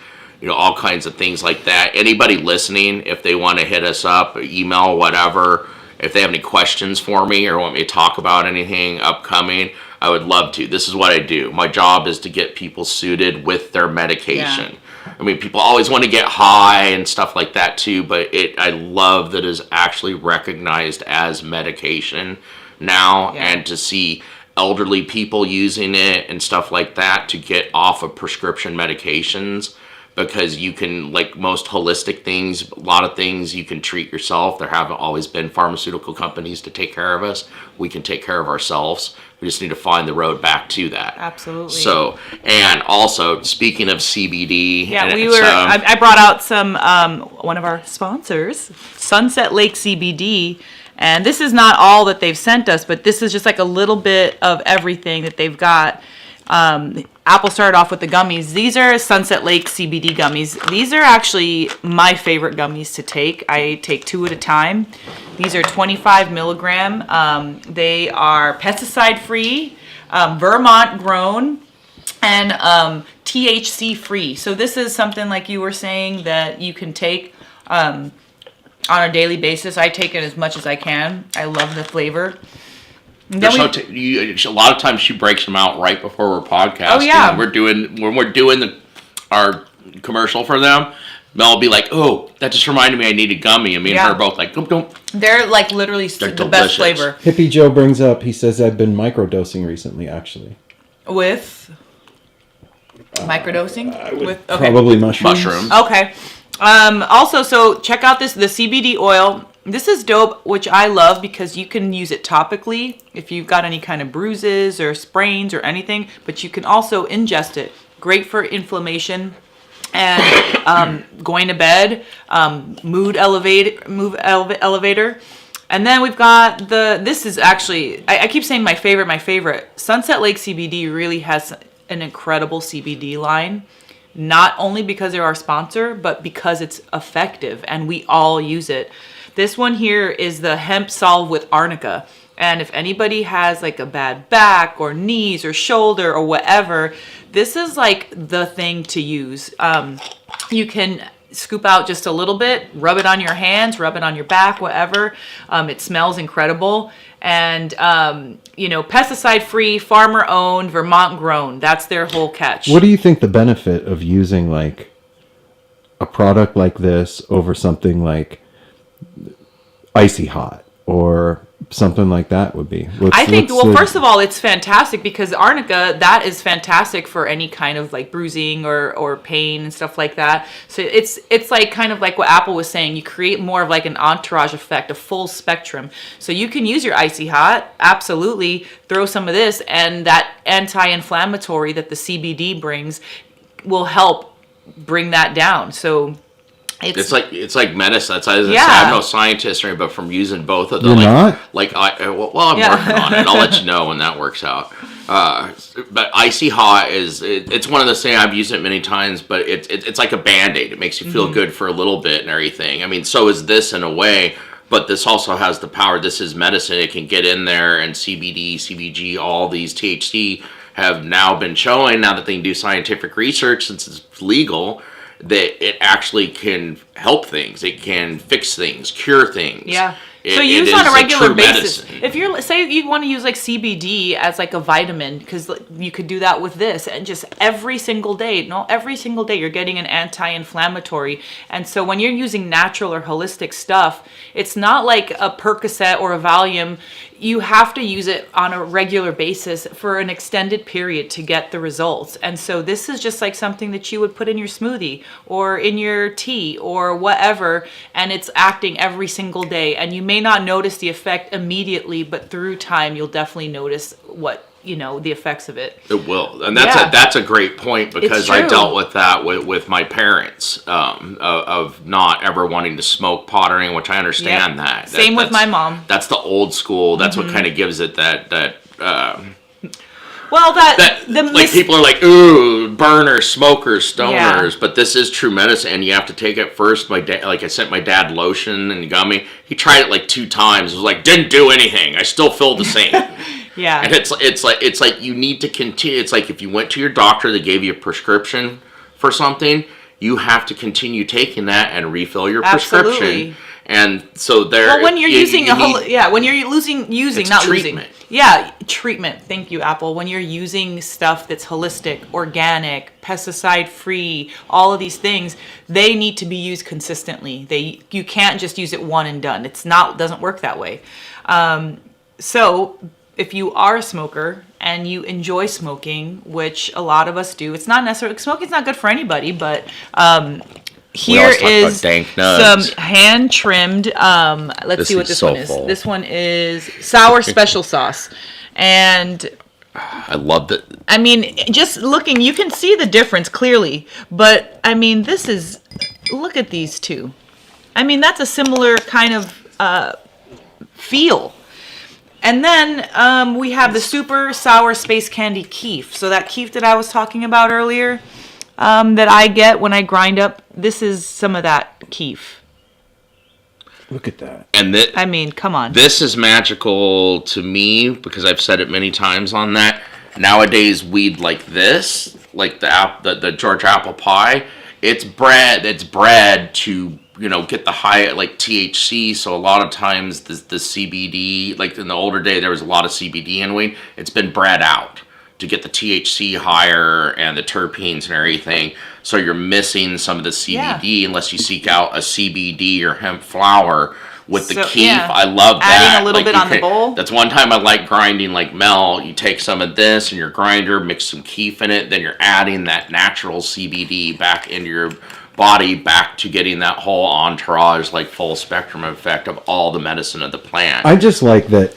C: all kinds of things like that. Anybody listening, if they want to hit us up, email, whatever, if they have any questions for me or want me to talk about anything upcoming, I would love to. This is what I do. My job is to get people suited with their medication. Yeah. I mean, people always want to get high and stuff like that too, but I love that it's actually recognized as medication now, and to see elderly people using it and stuff like that to get off of prescription medications. Because you can, like most holistic things, a lot of things you can treat yourself. There haven't always been pharmaceutical companies to take care of us. We can take care of ourselves. We just need to find the road back to that.
B: Absolutely.
C: So, and also, speaking of CBD.
B: Yeah, I brought out some, one of our sponsors, Sunset Lake CBD. And this is not all that they've sent us, but this is just like a little bit of everything that they've got. Apple started off with the gummies. These are Sunset Lake CBD gummies. These are actually my favorite gummies to take. I take 2 at a time. These are 25 milligram. They are pesticide free, Vermont grown, and THC free. So this is something like you were saying that you can take on a daily basis. I take it as much as I can. I love the flavor.
C: A lot of times she breaks them out right before we're podcasting.
B: Oh yeah.
C: When we're doing our commercial for them, Mel will be like, "Oh, that just reminded me I need a gummy." And me and her are both like, "Don't."
B: They're like literally the best flavor.
A: Hippie Joe brings up. He says I've been microdosing recently, actually.
B: With microdosing? With
A: probably mushrooms.
B: Okay. Also, so check out the CBD oil. This is dope, which I love because you can use it topically if you've got any kind of bruises or sprains or anything, but you can also ingest it. Great for inflammation and going to bed, mood elevator. And then we've got this is actually, I keep saying my favorite. Sunset Lake CBD really has an incredible CBD line. Not only because they're our sponsor, but because it's effective and we all use it. This one here is the hemp solve with arnica. And if anybody has like a bad back or knees or shoulder or whatever, this is like the thing to use. You can scoop out just a little bit, rub it on your hands, rub it on your back, whatever. It smells incredible. And, pesticide free, farmer owned, Vermont grown. That's their whole catch.
A: What do you think the benefit of using like a product like this over something like Icy Hot or something like that would be?
B: First of all, it's fantastic because arnica, that is fantastic for any kind of like bruising or pain and stuff like that. So it's like kind of like what Apple was saying. You create more of like an entourage effect, a full spectrum. So you can use your Icy Hot, absolutely, throw some of this, and that anti-inflammatory that the CBD brings will help bring that down. So
C: It's like medicine. That's I was gonna
B: Yeah.
C: say, I'm no scientist or anything, but from using both of them,
A: You're not?
C: I'm
B: Yeah.
C: working on it. I'll let you know when that works out. But icy hot it's one of those things. I've used it many times, but it's like a Band-Aid. It makes you feel good for a little bit and everything. I mean, so is this in a way, but this also has the power. This is medicine. It can get in there, and CBD, CBG, all these THC have now been showing, now that they can do scientific research since it's legal, that it actually can help things. It can fix things, cure things.
B: Yeah.
C: It,
B: So
C: it
B: use
C: is
B: on a regular
C: true
B: basis.
C: medicine.
B: If you're say you want to use like CBD as like a vitamin, because you could do that with this, and just every single day you're getting an anti-inflammatory. And so when you're using natural or holistic stuff, it's not like a Percocet or a Valium. You have to use it on a regular basis for an extended period to get the results. And so this is just like something that you would put in your smoothie or in your tea or whatever, and it's acting every single day. And you may not notice the effect immediately, but through time you'll definitely notice the effects of it.
C: It will, and that's a great point, because I
B: true.
C: dealt with that with my parents, of not ever wanting to smoke pot or anything, which I understand
B: Yep.
C: that.
B: Same with
C: That's-
B: my mom.
C: That's the old school. That's what kind of gives it that
B: Well,
C: like people are like, ooh, burners, smokers, stoners,
B: Yeah.
C: but this is true medicine, and you have to take it first. My dad, like I sent my dad lotion and gummy. He tried it like 2 times. It was like, didn't do anything. I still feel the same.
B: yeah.
C: And it's like you need to continue. It's like if you went to your doctor, they gave you a prescription for something, you have to continue taking that and refill your prescription.
B: Absolutely.
C: And so there.
B: Well, when you're using when you're
C: It's
B: not
C: treatment.
B: losing. Yeah, treatment. Thank you, Apple. When you're using stuff that's holistic, organic, pesticide-free, all of these things, they need to be used consistently. You can't just use it one and done. Doesn't work that way. So if you are a smoker and you enjoy smoking, which a lot of us do, it's not necessarily, smoking's not good for anybody, but here
C: always talk about
B: is
C: dank nuts.
B: some hand trimmed, let's
C: This
B: see what
C: is
B: this
C: so
B: one is.
C: full.
B: This one is sour special sauce. And
C: I love that.
B: I mean, just looking, you can see the difference clearly, but I mean, look at these two. I mean, that's a similar kind of feel. And then we have the super sour space candy keef. So that keef that I was talking about earlier, that I get when I grind up, this is some of that keef.
A: Look at that.
C: And
B: I mean, come on.
C: this is magical to me, because I've said it many times on that. Nowadays, weed like this, like the George apple pie, it's bred to get the high like THC. So a lot of times the CBD, like in the older day, there was a lot of CBD in weed. It's been bred out to get the THC higher and the terpenes and everything. So you're missing some of the CBD unless you seek out a CBD or hemp flower with the keef.
B: yeah.
C: I love that.
B: Adding a little bit
C: you
B: on the bowl.
C: That's one time I like grinding like Mel. You take some of this in your grinder, mix some keef in it, then you're adding that natural CBD back into your body, back to getting that whole entourage, like full spectrum effect of all the medicine of the plant.
A: I just like that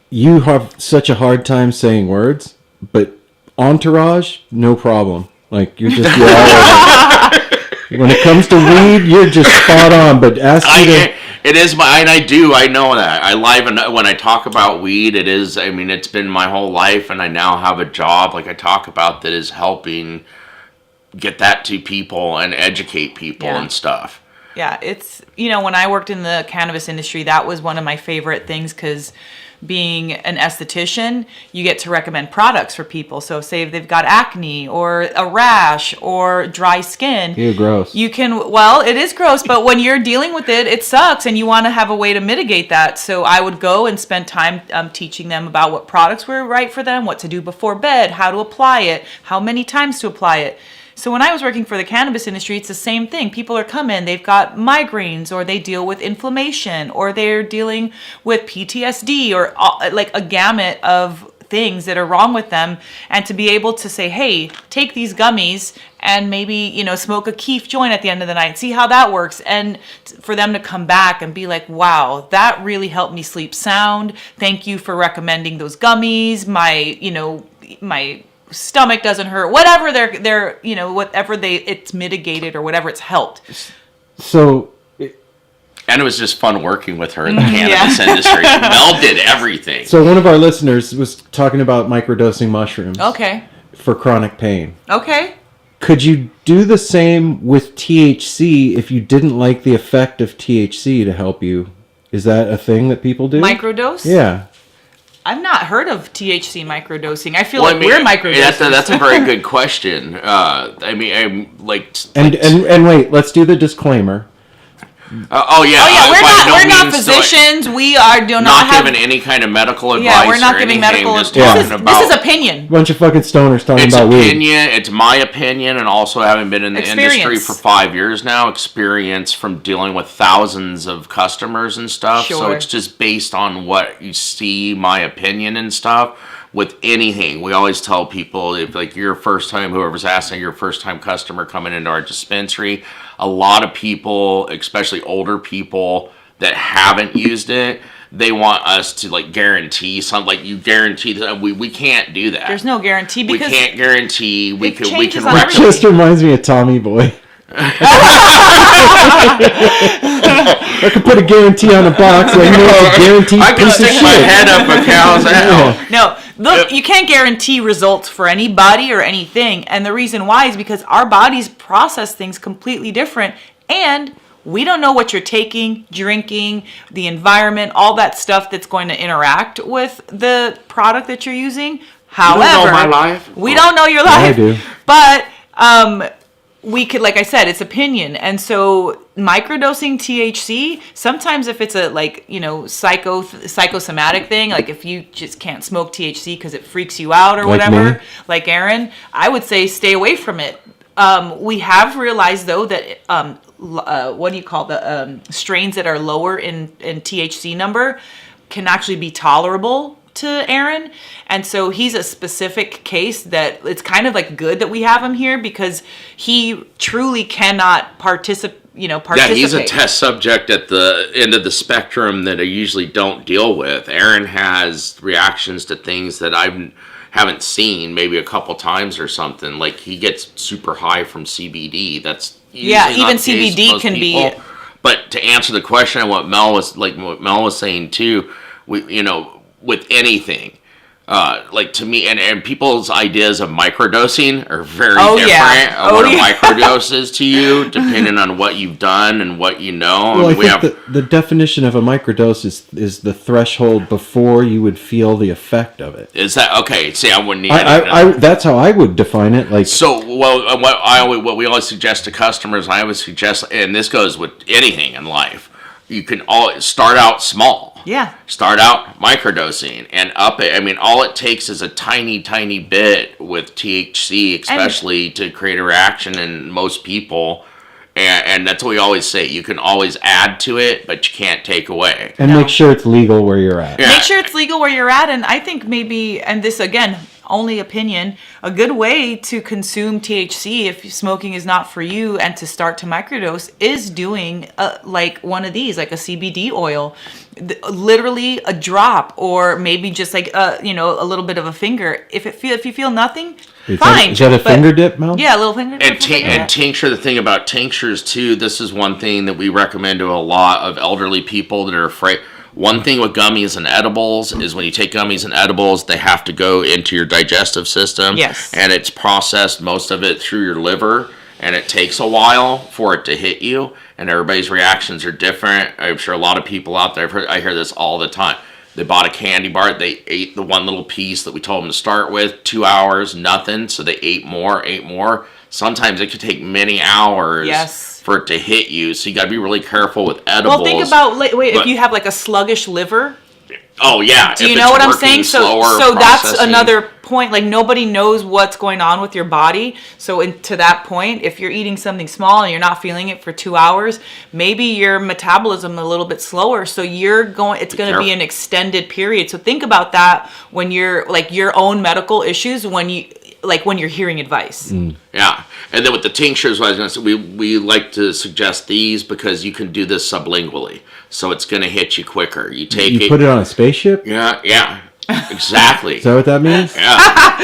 A: you have such a hard time saying words, but entourage, no problem. Like you're all over it. When it comes to weed, you're just spot on. But ask you to.
C: It is and I know that. When I talk about weed, it is, I mean, it's been my whole life, and I now have a job, like I talk about, that is helping get that to people and educate people and stuff.
B: Yeah, it's, when I worked in the cannabis industry, that was one of my favorite things, because being an esthetician, you get to recommend products for people. So say if they've got acne or a rash or dry skin.
A: You're gross.
B: You can, well, it is gross, but when you're dealing with it, it sucks, and you want to have a way to mitigate that. So I would go and spend time teaching them about what products were right for them, what to do before bed, how to apply it, how many times to apply it. So when I was working for the cannabis industry, it's the same thing. People are coming, they've got migraines, or they deal with inflammation, or they're dealing with PTSD, or like a gamut of things that are wrong with them. And to be able to say, hey, take these gummies and maybe, smoke a keef joint at the end of the night, see how that works. And for them to come back and be like, wow, that really helped me sleep sound. Thank you for recommending those gummies. My stomach doesn't hurt, whatever they're it's mitigated, or whatever it's helped.
A: So,
C: And it was just fun working with her in the cannabis industry. Mel did everything.
A: so one of our listeners was talking about microdosing mushrooms
B: Okay.
A: for chronic pain.
B: Okay.
A: Could you do the same with THC if you didn't like the effect of THC to help you? Is that a thing that people do?
B: Microdose?
A: Yeah.
B: I've not heard of THC microdosing. I feel we're microdosing.
C: That's a very good question. I'm like...
A: And wait, let's do the disclaimer.
B: We're not physicians. We do not have
C: giving any kind of medical advice.
B: Yeah, we're not giving medical advice. This is opinion.
A: Bunch of fucking stoners talking
C: it's
A: about
C: opinion,
A: weed.
C: It's my opinion, and also having been in the industry for 5 years now, experience from dealing with thousands of customers and stuff.
B: Sure.
C: So it's just based on what you see, my opinion and stuff. With anything, we always tell people, if like you're first time, whoever's asking, your first time customer coming into our dispensary, a lot of people, especially older people that haven't used it, they want us to like guarantee something. Like you guarantee that we can't do that.
B: There's no guarantee because
C: we can't guarantee we can
A: It just reminds me of Tommy Boy. I could put a guarantee on a box. Like, no, guaranteed
C: I can stick my head up a cow's ass.
B: No, look, you can't guarantee results for anybody or anything. And the reason why is because our bodies process things completely different. And we don't know what you're taking, drinking, the environment, all that stuff that's going to interact with the product that you're using. However,
C: you don't know my life?
B: We don't know your life.
A: I do.
B: But we could, like I said, it's opinion. And so microdosing THC, sometimes if it's a psychosomatic thing, like if you just can't smoke THC because it freaks you out or whatever, like Aaron, I would say stay away from it. We have realized though that strains that are lower in THC number can actually be tolerable to Aaron, and so he's a specific case that it's kind of like good that we have him here because he truly cannot participate.
C: Yeah, he's a test subject at the end of the spectrum that I usually don't deal with. Aaron has reactions to things that I haven't seen maybe a couple times or something. Like he gets super high from CBD. That's
B: even CBD can be.
C: But to answer the question on what Mel was saying too, with anything, like to me, and people's ideas of microdosing are very different.
B: Yeah.
C: What a microdose is to you, depending on what you've done and what you know.
A: Well, I think the definition of a microdose is the threshold before you would feel the effect of it.
C: Is that okay? See, I wouldn't need.
A: That's how I would define it. Like
C: what we always suggest to customers, I always suggest, and this goes with anything in life. You can start out small.
B: Yeah.
C: Start out microdosing and up it. I mean, all it takes is a tiny, tiny bit with THC, especially to create a reaction in most people. And that's what we always say. You can always add to it, but you can't take away.
A: And make sure it's legal where you're at.
B: Yeah. Make sure it's legal where you're at. And I think maybe, and this again, only opinion, a good way to consume THC if smoking is not for you and to start to microdose is doing like one of these, like a CBD oil, literally a drop, or maybe just like a little bit of a finger. If you feel nothing, fine.
A: Is that a finger dip, Mel?
B: Yeah, a little finger dip.
C: And tincture, the thing about tinctures too, this is one thing that we recommend to a lot of elderly people that are afraid. One thing with gummies and edibles is when you take gummies and edibles, they have to go into your digestive system.
B: Yes.
C: And it's processed, most of it, through your liver. And it takes a while for it to hit you. And everybody's reactions are different. I'm sure a lot of people out there, I hear this all the time. They bought a candy bar. They ate the one little piece that we told them to start with. 2 hours, nothing. So they ate more. Sometimes it could take many hours for it to hit you. So you got to be really careful with edibles.
B: Well, think about, if you have like a sluggish liver.
C: Oh, yeah.
B: Do you know what I'm saying? So that's another point. Like, nobody knows what's going on with your body. So to that point, if you're eating something small and you're not feeling it for 2 hours, maybe your metabolism a little bit slower. So it's going to be an extended period. So think about that when you're like your own medical issues, when you're hearing advice.
C: Yeah. And then with the tinctures, what I was going to say, we like to suggest these because you can do this sublingually. So it's going to hit you quicker. You
A: put it on a spaceship?
C: Yeah. Exactly.
A: Is that what that means?
C: Yeah.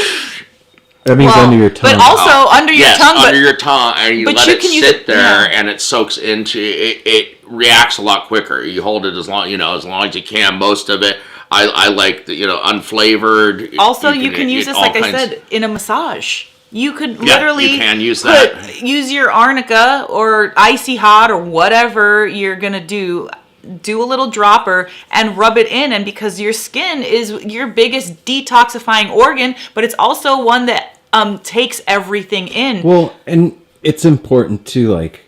A: That means under your tongue.
B: But also under your tongue.
C: Under your tongue, and you
B: but
C: let
B: you
C: it
B: can use
C: sit
B: it-
C: there,
B: yeah.
C: and it soaks into it. It reacts a lot quicker. You hold it as long as you can. Most of it, I like the unflavored.
B: Also, you can use
C: it
B: this,
C: all
B: like I
C: kinds-
B: said, in a massage. You could
C: Yeah,
B: literally
C: you can use that.
B: use your arnica or icy hot or whatever you're gonna do a little dropper and rub it in. And because your skin is your biggest detoxifying organ, but it's also one that takes everything in.
A: Well, and it's important too. Like,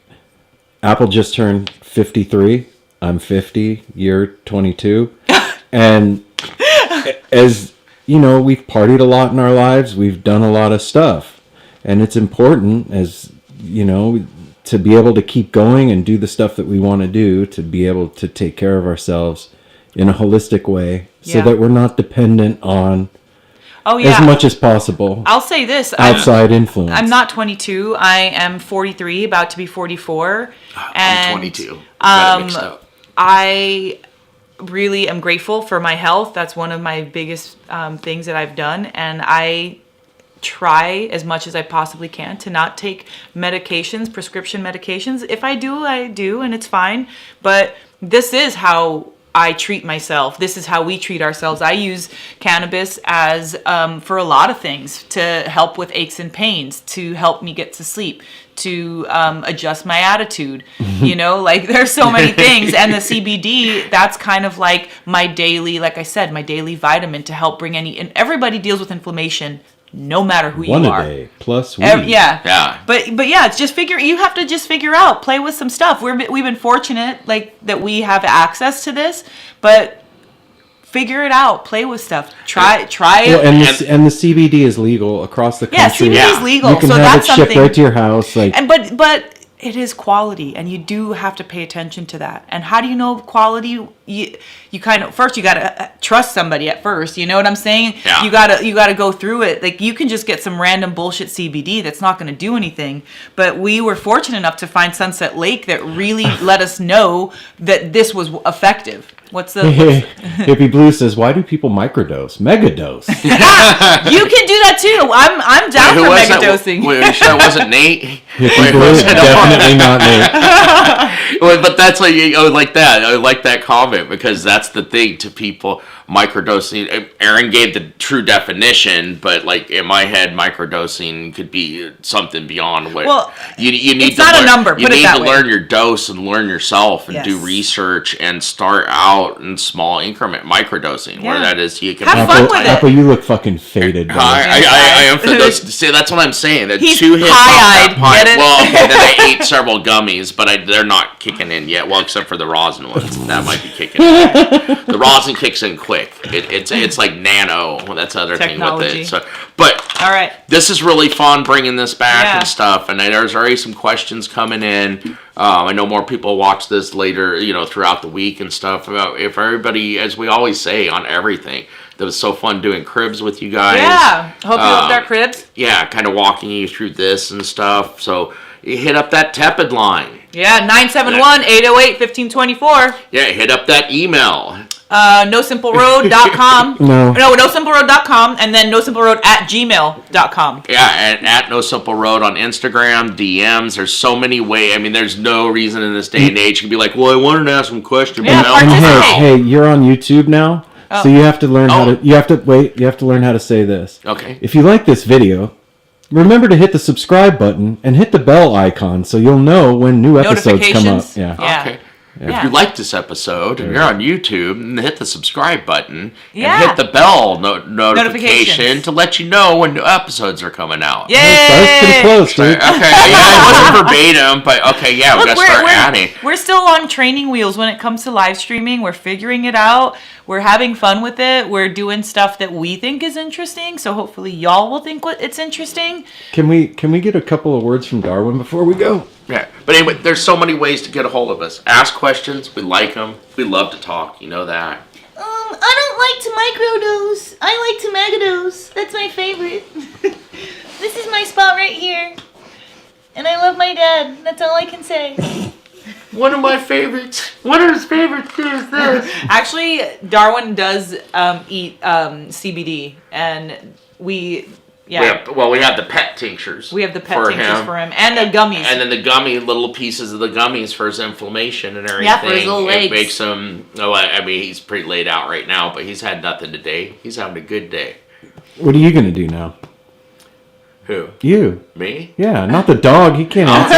A: Apple just turned 53. I'm 50. You're 22, and as you know, we've partied a lot in our lives. We've done a lot of stuff, and it's important, as you know, to be able to keep going and do the stuff that we want to do, to be able to take care of ourselves in a holistic way, so
B: Yeah.
A: that we're not dependent on as much as possible
B: I'll say this.
A: outside influence.
B: I'm not 22. I am 43, about to be 44.
C: I'm 22. You got it mixed up.
B: I really am grateful for my health. That's one of my biggest things that I've done. And I try as much as I possibly can to not take medications, prescription medications. If I do, I do, and it's fine. But this is how I treat myself. This is how we treat ourselves. I use cannabis as for a lot of things, to help with aches and pains, to help me get to sleep, to adjust my attitude. You know, like there's so many things. And the CBD, that's kind of like my daily, like I said, my daily vitamin to help bring and everybody deals with inflammation, no matter who
A: One
B: you
A: a
B: are.
A: day plus weed.
B: Yeah.
C: Yeah.
B: But yeah, it's just you have to just figure out, play with some stuff. We've been fortunate, like, that we have access to this, but figure it out, play with stuff, try it.
A: Well, and the CBD is legal across the country.
B: CBD is legal,
A: You can
B: so
A: have
B: that's
A: it shipped
B: something.
A: right to your house. Like,
B: And but it is quality, and you do have to pay attention to that. And how do you know quality? You kind of first, you gotta trust somebody at first. You know what I'm saying?
C: Yeah.
B: You gotta go through it. Like, you can just get some random bullshit CBD that's not gonna do anything. But we were fortunate enough to find Sunset Lake that really let us know that this was effective.
A: Hippie Blue says, "Why do people microdose? Megadose."
B: You can do that too. I'm down
C: Who
B: for
C: was that?
B: megadosing.
C: Wait, you sure that wasn't Nate?
A: Hippie Blue, definitely not me.
C: Well, but that's like, I like that. I like that comment, because that's the thing to people. Microdosing. Aaron gave the true definition, but like in my head, microdosing could be something beyond what.
B: Well,
C: you need
B: it's
C: to
B: not a
C: learn,
B: number,
C: You
B: put it
C: need
B: that
C: to
B: way.
C: learn your dose and learn yourself and do
B: Yes.
C: research and start out in small increment microdosing, where
B: Yeah.
C: that is you can
B: Have fun with it.
A: Apple, you look fucking faded. Bro.
C: I am for those. See, that's what I'm saying. That
B: He's
C: 2 hits
B: pie-eyed,
C: off that pie.
B: get it?
C: Well, okay, then I ate several gummies, but they're not kicking in yet. Well, except for the rosin ones, that might be kicking in. The rosin kicks in quick. It's like nano. That's the other
B: Technology.
C: thing with it. So, but
B: All right.
C: this is really fun bringing this back
B: Yeah.
C: and stuff. And there's already some questions coming in. I know more people watch this later, throughout the week and stuff. About if everybody, as we always say on everything, that was so fun doing cribs with you guys.
B: Yeah. Hope you loved our cribs.
C: Yeah, kind of walking you through this and stuff. So you hit up that Tepid line.
B: Yeah, 971-808-1524.
C: Yeah, hit up that email.
B: NoSimpleRoad.com.
A: No.
B: No, NoSimpleRoad.com, and then NoSimpleRoad@gmail.com.
C: Yeah, and at No Simple Road on Instagram, DMs. There's so many ways. I mean, there's no reason in this day and age you can be like, well, I wanted to ask some questions.
B: Yeah,
C: but now-
A: And
B: participate.
A: hey, you're on YouTube now, so you have to learn how
C: Oh.
A: to. You have to learn how to say this.
C: Okay.
A: If you like this video, remember to hit the subscribe button and hit the bell icon so you'll know when new episodes come up.
B: Notifications.
A: Yeah.
B: Yeah.
C: Okay.
B: Yeah.
C: If you like this episode and you're on YouTube, then hit the subscribe button
B: Yeah.
C: and hit the bell notification
B: Notifications.
C: to let you know when new episodes are coming out.
B: Yay!
A: That was pretty close,
C: Okay,
A: dude.
C: yeah, it wasn't verbatim, but okay, yeah, we
B: Look,
C: gotta start adding.
B: we're still on training wheels when it comes to live streaming. We're figuring it out. We're having fun with it. We're doing stuff that we think is interesting. So hopefully y'all will think it's interesting.
A: Can we get a couple of words from Darwin before we go?
C: Yeah, but anyway, there's so many ways to get a hold of us. Ask questions. We like them. We love to talk. You know that.
D: I don't like to microdose. I like to megadose. That's my favorite. This is my spot right here. And I love my dad. That's all I can say.
C: One of my favorites. One of his favorites is this.
B: Actually, Darwin does eat CBD, and Yeah.
C: We have the pet tinctures.
B: We have the pet tinctures for him. And the gummies.
C: And then the little pieces of the gummies for his inflammation and everything.
B: Yeah, for his little legs.
C: It makes him, I mean, he's pretty laid out right now, but he's had nothing today. He's having a good day.
A: What are you going to do now?
C: Who?
A: You.
C: Me?
A: Yeah, not the dog. He can't answer.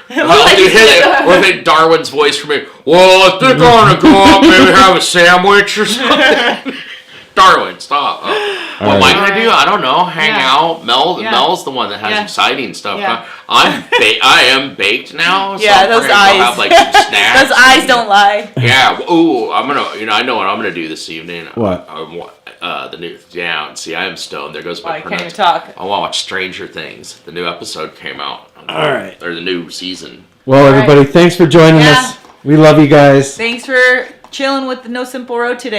C: I'll do Darwin's voice for me. Well, I think I'm going to go up, maybe have a sandwich or something. Darwin, stop. What am I going to do? I don't know. Hang out. Mel's the one that has exciting stuff.
B: Yeah.
C: I am baked now. So
B: Yeah, those
C: we're gonna
B: eyes.
C: go have like some snacks.
B: Those eyes don't lie.
C: Yeah. Ooh, I'm gonna. I know what I'm gonna do this evening.
A: What?
C: The new. Yeah. See, I am stoned. There goes my.
B: Why can't you talk?
C: I want to watch Stranger Things. The new episode came out.
A: All right.
C: Or the new season.
A: Well, everybody, thanks for joining
B: Yeah.
A: us. We love you guys.
B: Thanks for chilling with the No Simple Road today.